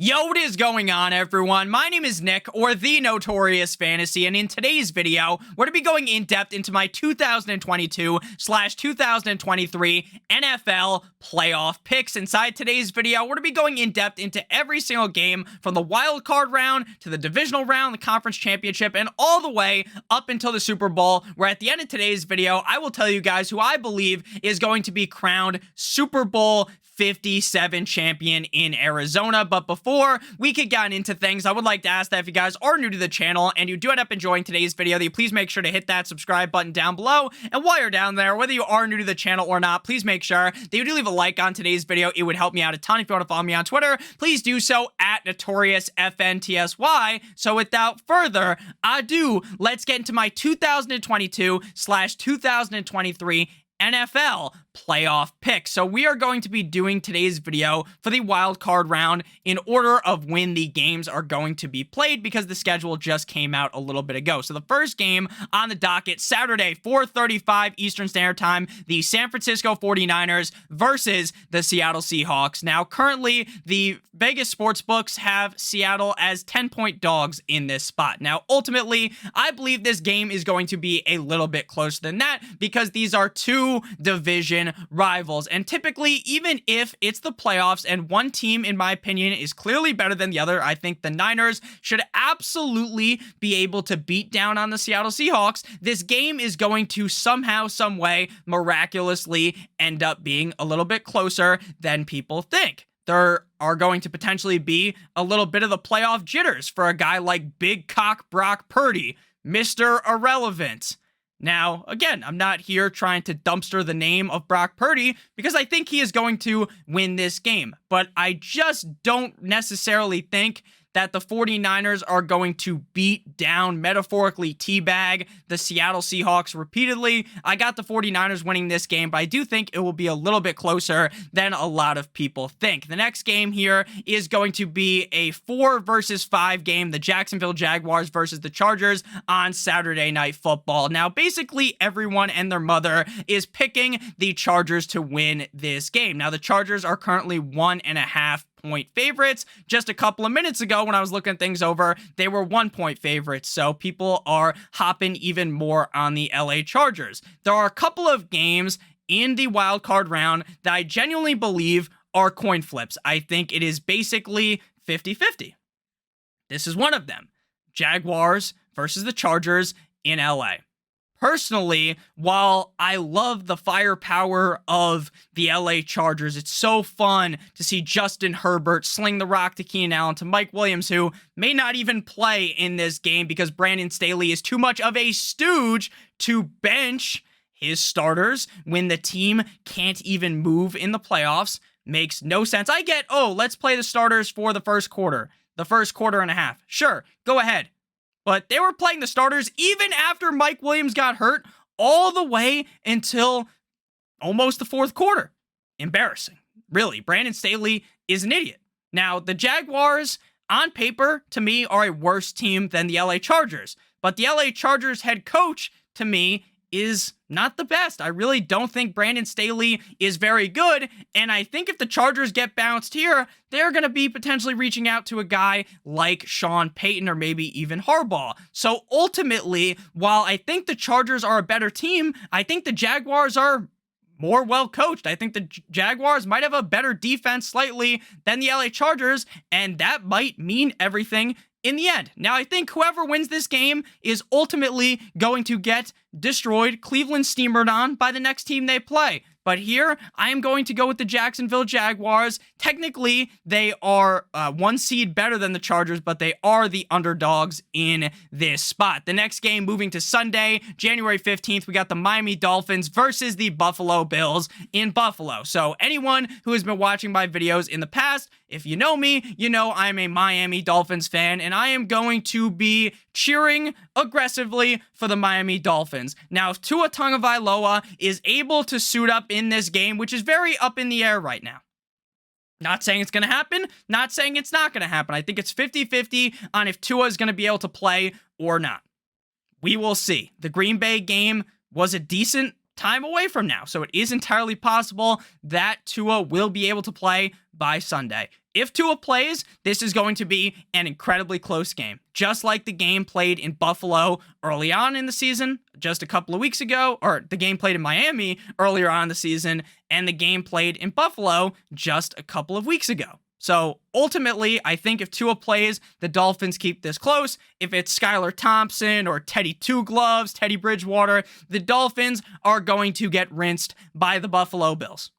Yo, what is going on, everyone? My name is Nick, or The Notorious Fantasy, and in today's video, we're going to be going in-depth into my 2022/2023 NFL playoff picks. Inside today's video, we're going to be going in-depth into every single game from the wild card round to the divisional round, the conference championship, and all the way up until the Super Bowl, where at the end of today's video, I will tell you guys who I believe is going to be crowned Super Bowl 57 champion in Arizona. But before we get gotten into things, I would like to ask that if you guys are new to the channel and you do end up enjoying today's video, that you please make sure to hit that subscribe button down below. And while you're down there, whether you are new to the channel or not, please make sure that you do leave a like on today's video. It would help me out a ton. If you want to follow me on Twitter, please do so at NotoriousFNTSY. So without further ado, let's get into my 2022/2023 NFL playoff picks. So we are going to be doing today's video for the wild card round in order of when the games are going to be played, because the schedule just came out a little bit ago. So the first game on the docket, Saturday, 4:35 Eastern Standard Time, the San Francisco 49ers versus the Seattle Seahawks. Now, currently, the Vegas sportsbooks have Seattle as 10-point dogs in this spot. Now, ultimately, I believe this game is going to be a little bit closer than that, because these are two division rivals. And typically, even if it's the playoffs and one team, in my opinion, is clearly better than the other, I think the Niners should absolutely be able to beat down on the Seattle Seahawks. This game is going to somehow, some way, miraculously end up being a little bit closer than people think. There are going to potentially be a little bit of the playoff jitters for a guy like Big Cock Brock Purdy, Mr. Irrelevant. Now, again, I'm not here trying to dumpster the name of Brock Purdy, because I think he is going to win this game. But I just don't necessarily think that the 49ers are going to beat down, metaphorically teabag, the Seattle Seahawks repeatedly. I got the 49ers winning this game, but I do think it will be a little bit closer than a lot of people think. The next game here is going to be a 4-versus-5 game, the Jacksonville Jaguars versus the Chargers on Saturday Night Football. Now, basically, everyone and their mother is picking the Chargers to win this game. Now, the Chargers are currently 1.5-point favorites. Just a couple of minutes ago, when I was looking things over, they were 1-point favorites, so people are hopping even more on the LA Chargers. There are a couple of games in the wild card round that I genuinely believe are coin flips. I think it is basically 50-50. This is one of them. Jaguars versus the Chargers in LA. Personally, while I love the firepower of the LA Chargers, it's so fun to see Justin Herbert sling the rock to Keenan Allen, to Mike Williams, who may not even play in this game because Brandon Staley is too much of a stooge to bench his starters when the team can't even move in the playoffs. Makes no sense. I get, oh, let's play the starters for the first quarter and a half. Sure, go ahead. But they were playing the starters even after Mike Williams got hurt, all the way until almost the fourth quarter. Embarrassing. Really, Brandon Staley is an idiot. Now, the Jaguars, on paper, to me, are a worse team than the LA Chargers. But the LA Chargers head coach, to me, is not the best. I really don't think Brandon Staley is very good, and I think if the Chargers get bounced here, they're going to be potentially reaching out to a guy like Sean Payton or maybe even Harbaugh. So ultimately, while I think the Chargers are a better team, I think the Jaguars are more well-coached. I think the Jaguars might have a better defense slightly than the LA Chargers, and that might mean everything in the end. Now, I think whoever wins this game is ultimately going to get destroyed, Cleveland steamered on by the next team they play. But here, I am going to go with the Jacksonville Jaguars. Technically, they are one seed better than the Chargers, but they are the underdogs in this spot. The next game, moving to Sunday, January 15th, we got the Miami Dolphins versus the Buffalo Bills in Buffalo. So anyone who has been watching my videos in the past, if you know me, you know I'm a Miami Dolphins fan, and I am going to be cheering aggressively for the Miami Dolphins. Now, if Tua Tagovailoa is able to suit up in this game, which is very up in the air right now. Not saying it's going to happen, not saying it's not going to happen. I think it's 50-50 on if Tua is going to be able to play or not. We will see. The Green Bay game was a decent time away from now, so it is entirely possible that Tua will be able to play by Sunday. If Tua plays, this is going to be an incredibly close game, just like the game played in Buffalo early on in the season, just a couple of weeks ago, or the game played in Miami earlier on in the season, and the game played in Buffalo just a couple of weeks ago. So ultimately, I think if Tua plays, the Dolphins keep this close. If it's Skylar Thompson or Teddy Two Gloves, Teddy Bridgewater, the Dolphins are going to get rinsed by the Buffalo Bills.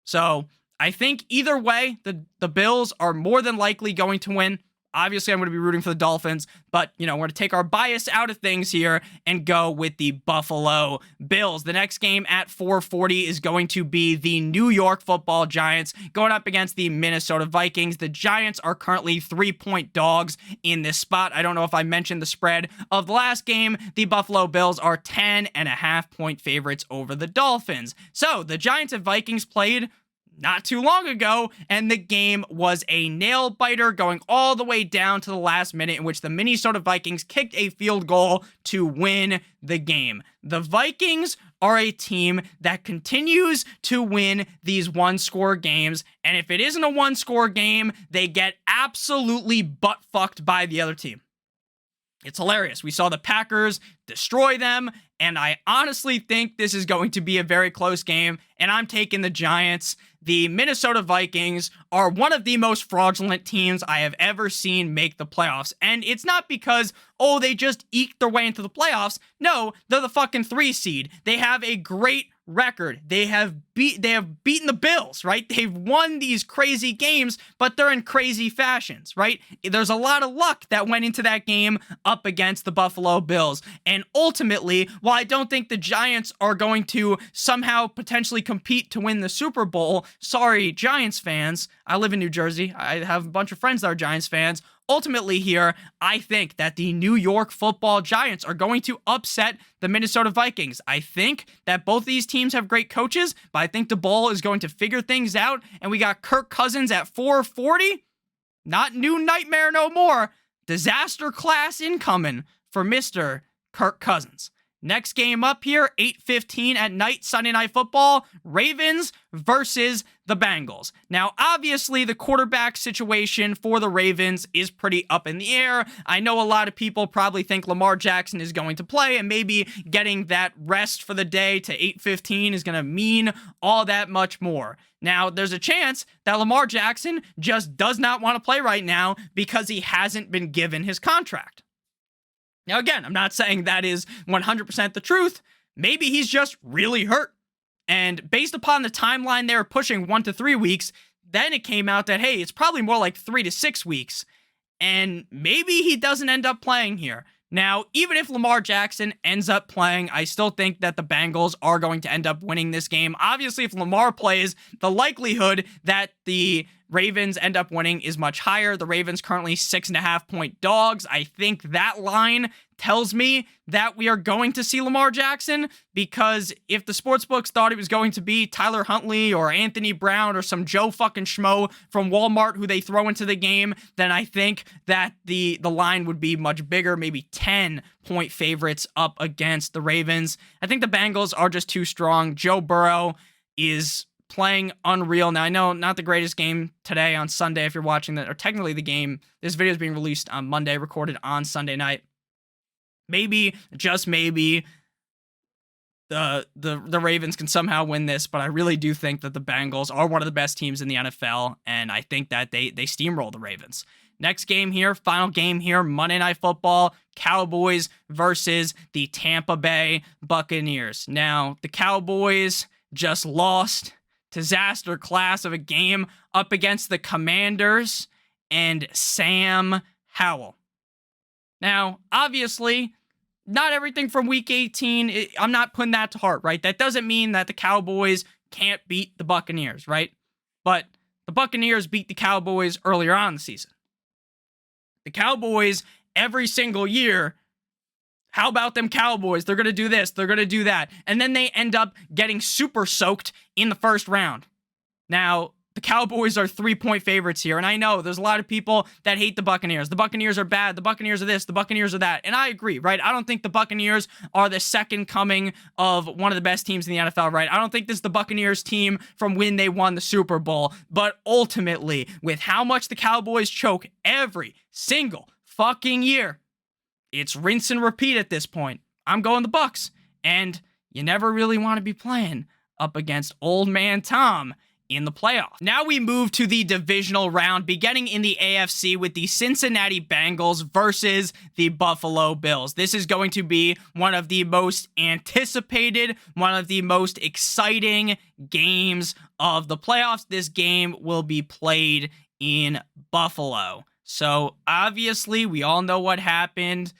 So I think either way, the Bills are more than likely going to win. Obviously, I'm going to be rooting for the Dolphins, but, we're going to take our bias out of things here and go with the Buffalo Bills. The next game at 4:40 is going to be the New York Football Giants going up against the Minnesota Vikings. The Giants are currently 3-point dogs in this spot. I don't know if I mentioned the spread of the last game. The Buffalo Bills are 10.5-point favorites over the Dolphins. So the Giants and Vikings played not too long ago, and the game was a nail-biter going all the way down to the last minute in which the Minnesota Vikings kicked a field goal to win the game. The Vikings are a team that continues to win these one-score games, and if it isn't a one-score game, they get absolutely butt-fucked by the other team. It's hilarious. We saw the Packers destroy them, and I honestly think this is going to be a very close game, and I'm taking the Giants. The Minnesota Vikings are one of the most fraudulent teams I have ever seen make the playoffs, and it's not because, they just eked their way into the playoffs. No, they're the fucking 3 seed. They have a great record. They have beaten the Bills, right? They've won these crazy games, but they're in crazy fashions, right? There's a lot of luck that went into that game up against the Buffalo Bills. And ultimately, while I don't think the Giants are going to somehow potentially compete to win the Super Bowl, sorry, Giants fans, I live in New Jersey. I have a bunch of friends that are Giants fans. Ultimately here, I think that the New York Football Giants are going to upset the Minnesota Vikings. I think that both these teams have great coaches, but I think the ball is going to figure things out, and we got Kirk Cousins at 440. Not new nightmare no more. Disaster class incoming for Mr. Kirk Cousins. Next game up here, 8:15 at night, Sunday Night Football, Ravens versus the Bengals. Now, obviously, the quarterback situation for the Ravens is pretty up in the air. I know a lot of people probably think Lamar Jackson is going to play, and maybe getting that rest for the day to 8:15 is going to mean all that much more. Now, there's a chance that Lamar Jackson just does not want to play right now because he hasn't been given his contract. Now, again, I'm not saying that is 100% the truth. Maybe he's just really hurt. And based upon the timeline they were pushing 1 to 3 weeks, then it came out that, hey, it's probably more like 3 to 6 weeks. And maybe he doesn't end up playing here. Now, even if Lamar Jackson ends up playing, I still think that the Bengals are going to end up winning this game. Obviously, if Lamar plays, the likelihood that the Ravens end up winning is much higher. The Ravens currently 6.5-point dogs. I think that line tells me that we are going to see Lamar Jackson, because if the sportsbooks thought it was going to be Tyler Huntley or Anthony Brown or some Joe fucking schmo from Walmart who they throw into the game, then I think that the line would be much bigger, maybe 10-point favorites up against the Ravens. I think the Bengals are just too strong. Joe Burrow is playing unreal. Now, I know not the greatest game today on Sunday if you're watching that, or technically the game, this video is being released on Monday, recorded on Sunday night. Maybe, just maybe, the Ravens can somehow win this, but I really do think that the Bengals are one of the best teams in the NFL, and I think that they steamroll the Ravens. Next game here, final game here, Monday Night Football, Cowboys versus the Tampa Bay Buccaneers. Now, the Cowboys just lost. Disaster class of a game up against the Commanders and Sam Howell. Now, obviously, not everything from Week 18, I'm not putting that to heart, right? That doesn't mean that the Cowboys can't beat the Buccaneers, right? But the Buccaneers beat the Cowboys earlier on in the season. The Cowboys, every single year, how about them Cowboys? They're going to do this. They're going to do that. And then they end up getting super soaked in the first round. Now, the Cowboys are 3-point favorites here. And I know there's a lot of people that hate the Buccaneers. The Buccaneers are bad. The Buccaneers are this. The Buccaneers are that. And I agree, right? I don't think the Buccaneers are the second coming of one of the best teams in the NFL, right? I don't think this is the Buccaneers team from when they won the Super Bowl. But ultimately, with how much the Cowboys choke every single fucking year, it's rinse and repeat at this point. I'm going the Bucs. And you never really want to be playing up against old man Tom in the playoffs. Now we move to the divisional round, beginning in the AFC with the Cincinnati Bengals versus the Buffalo Bills. This is going to be one of the most anticipated, one of the most exciting games of the playoffs. This game will be played in Buffalo. So obviously, we all know what happened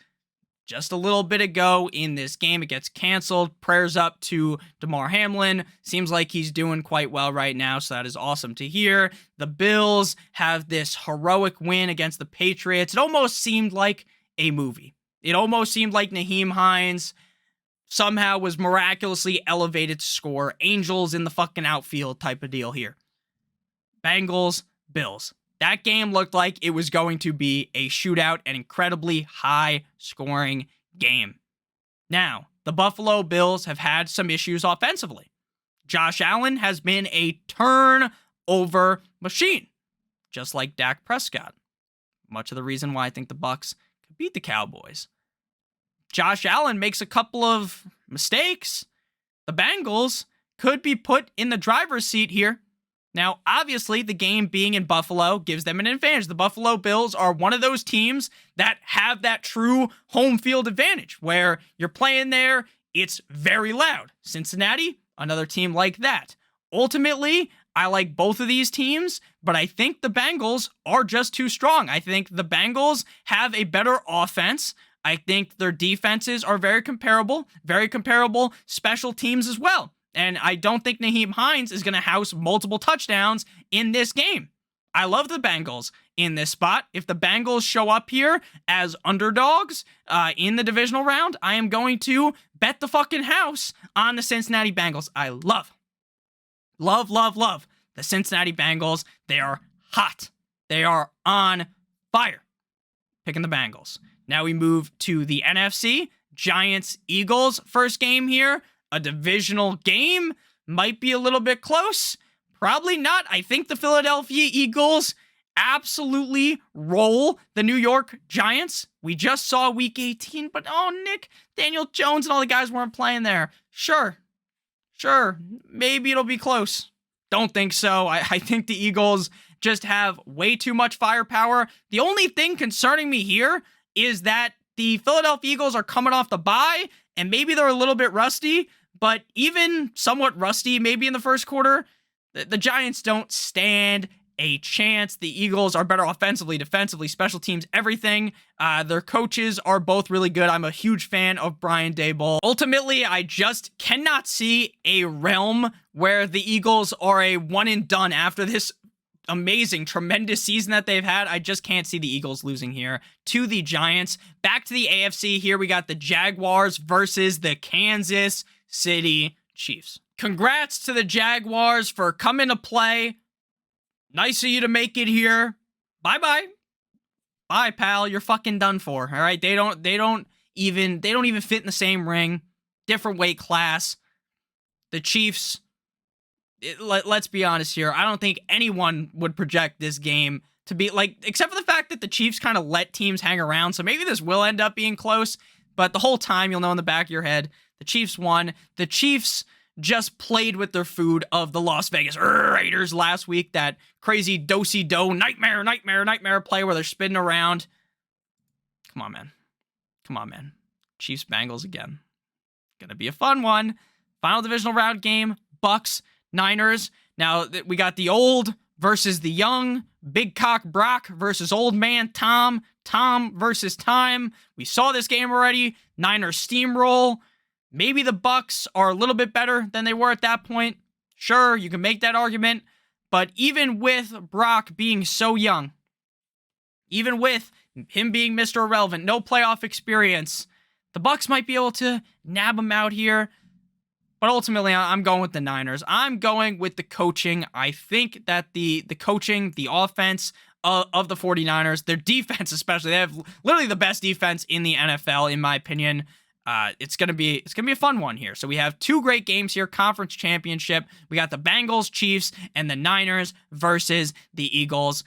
just a little bit ago in this game. It gets canceled. Prayers up to DeMar Hamlin. Seems like he's doing quite well right now, so that is awesome to hear. The Bills have this heroic win against the Patriots. It almost seemed like a movie. It almost seemed like Nyheim Hines somehow was miraculously elevated to score angels in the fucking outfield type of deal here. Bengals, Bills. That game looked like it was going to be a shootout, an incredibly high-scoring game. Now, the Buffalo Bills have had some issues offensively. Josh Allen has been a turnover machine, just like Dak Prescott. Much of the reason why I think the Bucs could beat the Cowboys. Josh Allen makes a couple of mistakes. The Bengals could be put in the driver's seat here. Now, obviously, the game being in Buffalo gives them an advantage. The Buffalo Bills are one of those teams that have that true home field advantage, where you're playing there, it's very loud. Cincinnati, another team like that. Ultimately, I like both of these teams, but I think the Bengals are just too strong. I think the Bengals have a better offense. I think their defenses are very comparable special teams as well. And I don't think Nyheim Hines is going to house multiple touchdowns in this game. I love the Bengals in this spot. If the Bengals show up here as underdogs in the divisional round, I am going to bet the fucking house on the Cincinnati Bengals. I love the Cincinnati Bengals. They are hot. They are on fire. Picking the Bengals. Now we move to the NFC. Giants, Eagles, first game here. A divisional game. Might be a little bit close. Probably not. I think the Philadelphia Eagles absolutely roll the New York Giants. We just saw week 18, but Nick, Daniel Jones and all the guys weren't playing there. Sure. Maybe it'll be close. Don't think so. I think the Eagles just have way too much firepower. The only thing concerning me here is that the Philadelphia Eagles are coming off the bye, and maybe they're a little bit rusty, but even somewhat rusty, maybe in the first quarter, the Giants don't stand a chance. The Eagles are better offensively, defensively, special teams, everything. Their coaches are both really good. I'm a huge fan of Brian Daboll. Ultimately, I just cannot see a realm where the Eagles are a one and done after this amazing, tremendous season that they've had. I just can't see the Eagles losing here to the Giants. Back to the AFC here, we got the Jaguars versus the Kansas City Chiefs. Congrats to the Jaguars for coming to play. Nice of you to make it here. Bye, pal. You're fucking done for. All right. They don't even fit in the same ring. Different weight class. The Chiefs, let's be honest here. I don't think anyone would project this game to be like, except for the fact that the Chiefs kind of let teams hang around. So maybe this will end up being close, but the whole time you'll know in the back of your head, the Chiefs won. The Chiefs just played with their food of the Las Vegas Raiders last week. That crazy do-si-do nightmare play where they're spinning around. Come on, man. Chiefs Bengals again. Gonna be a fun one. Final divisional round game. Bucks, Niners. Now we got the old versus the young. Big cock Brock versus old man Tom. Tom versus time. We saw this game already. Niners steamroll. Maybe the Bucks are a little bit better than they were at that point. Sure, you can make that argument. But even with Brock being so young, even with him being Mr. Irrelevant, no playoff experience, the Bucks might be able to nab him out here. But ultimately, I'm going with the Niners. I'm going with the coaching. I think that the coaching, the offense of the 49ers, their defense especially, they have literally the best defense in the NFL, in my opinion. It's gonna be a fun one here. So we have two great games here, conference championship. We got the Bengals, Chiefs, and the Niners versus the Eagles.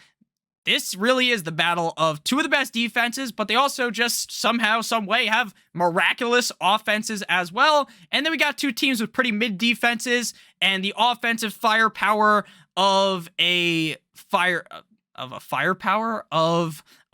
This really is the battle of two of the best defenses, but they also just somehow, some way have miraculous offenses as well. And then we got two teams with pretty mid defenses and the offensive firepower of a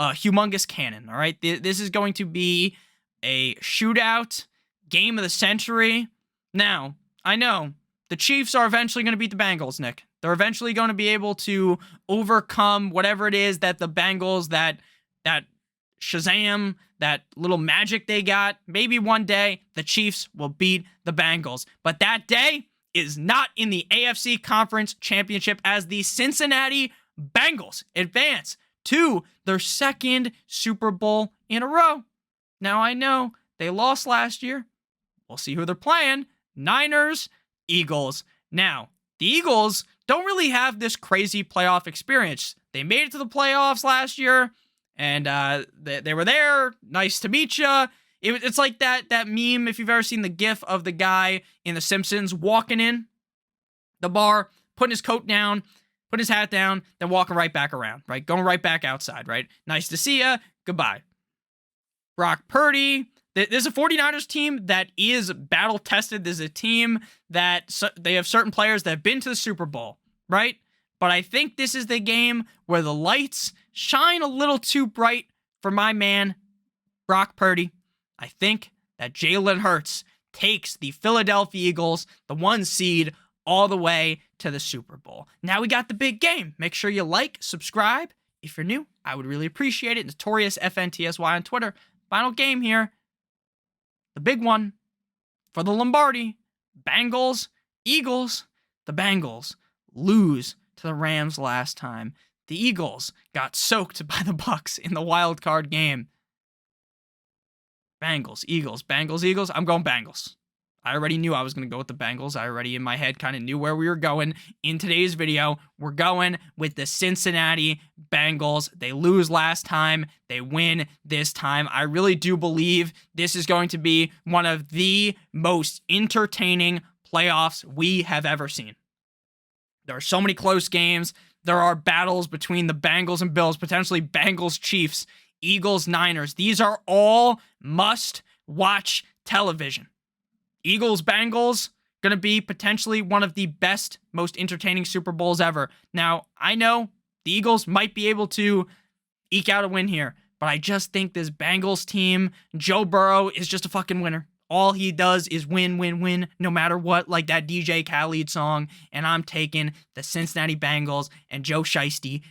humongous cannon. All right, this is going to be a shootout game of the century. Now, I know the Chiefs are eventually going to beat the Bengals, Nick. They're eventually going to be able to overcome whatever it is that the Bengals, that Shazam, that little magic they got. Maybe one day the Chiefs will beat the Bengals. But that day is not in the AFC Conference Championship, as the Cincinnati Bengals advance to their second Super Bowl in a row. Now, I know they lost last year. We'll see who they're playing. Niners, Eagles. Now, the Eagles don't really have this crazy playoff experience. They made it to the playoffs last year, and they were there. Nice to meet you. It's like that meme, if you've ever seen the gif of the guy in The Simpsons walking in the bar, putting his coat down, putting his hat down, then walking right back around, right? Going right back outside, right? Nice to see ya. Goodbye. Brock Purdy. There's a 49ers team that is battle-tested. There's a team that they have certain players that have been to the Super Bowl, right? But I think this is the game where the lights shine a little too bright for my man, Brock Purdy. I think that Jalen Hurts takes the Philadelphia Eagles, the 1 seed, all the way to the Super Bowl. Now we got the big game. Make sure you like, subscribe. If you're new, I would really appreciate it. Notorious FNTSY on Twitter. Final game here. The big one for the Lombardi. Bengals, Eagles. The Bengals lose to the Rams last time. The Eagles got soaked by the Bucs in the wild card game. Bengals, Eagles, Bengals, Eagles. I'm going Bengals. I already knew I was going to go with the Bengals. I already in my head kind of knew where we were going. In today's video, we're going with the Cincinnati Bengals. They lose last time. They win this time. I really do believe this is going to be one of the most entertaining playoffs we have ever seen. There are so many close games. There are battles between the Bengals and Bills, potentially Bengals, Chiefs, Eagles, Niners. These are all must-watch television. Eagles, Bengals, going to be potentially one of the best, most entertaining Super Bowls ever. Now, I know the Eagles might be able to eke out a win here, but I just think this Bengals team, Joe Burrow is just a fucking winner. All he does is win, win, win, no matter what, like that DJ Khaled song, and I'm taking the Cincinnati Bengals and Joe Shiesty.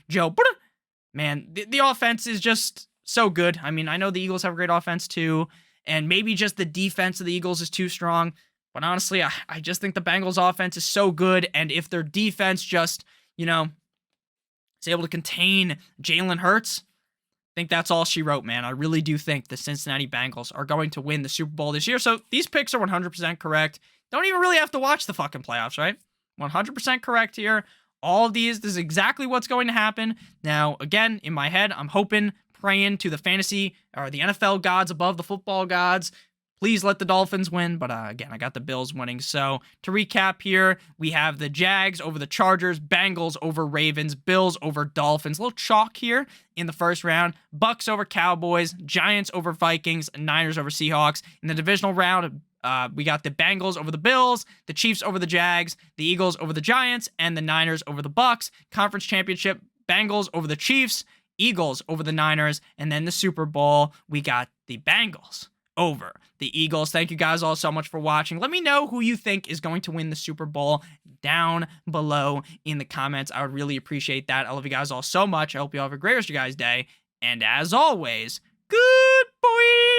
Man, the offense is just so good. I mean, I know the Eagles have a great offense too, and maybe just the defense of the Eagles is too strong. But honestly, I just think the Bengals offense is so good. And if their defense just, is able to contain Jalen Hurts, I think that's all she wrote, man. I really do think the Cincinnati Bengals are going to win the Super Bowl this year. So these picks are 100% correct. Don't even really have to watch the fucking playoffs, right? 100% correct here. All of these, this is exactly what's going to happen. Now, again, in my head, I'm hoping, praying to the fantasy or the NFL gods above the football gods. Please let the Dolphins win. But again, I got the Bills winning. So to recap here, we have the Jags over the Chargers, Bengals over Ravens, Bills over Dolphins. A little chalk here in the first round. Bucks over Cowboys, Giants over Vikings, Niners over Seahawks. In the divisional round, we got the Bengals over the Bills, the Chiefs over the Jags, the Eagles over the Giants, and the Niners over the Bucks. Conference championship, Bengals over the Chiefs, Eagles over the Niners, and then the Super Bowl, we got the Bengals over the Eagles. Thank you guys all so much for watching. Let me know who you think is going to win the Super Bowl down below in the comments. I would really appreciate that. I love you guys all so much. I hope you all have a great rest of your guys' day. And as always, good boy.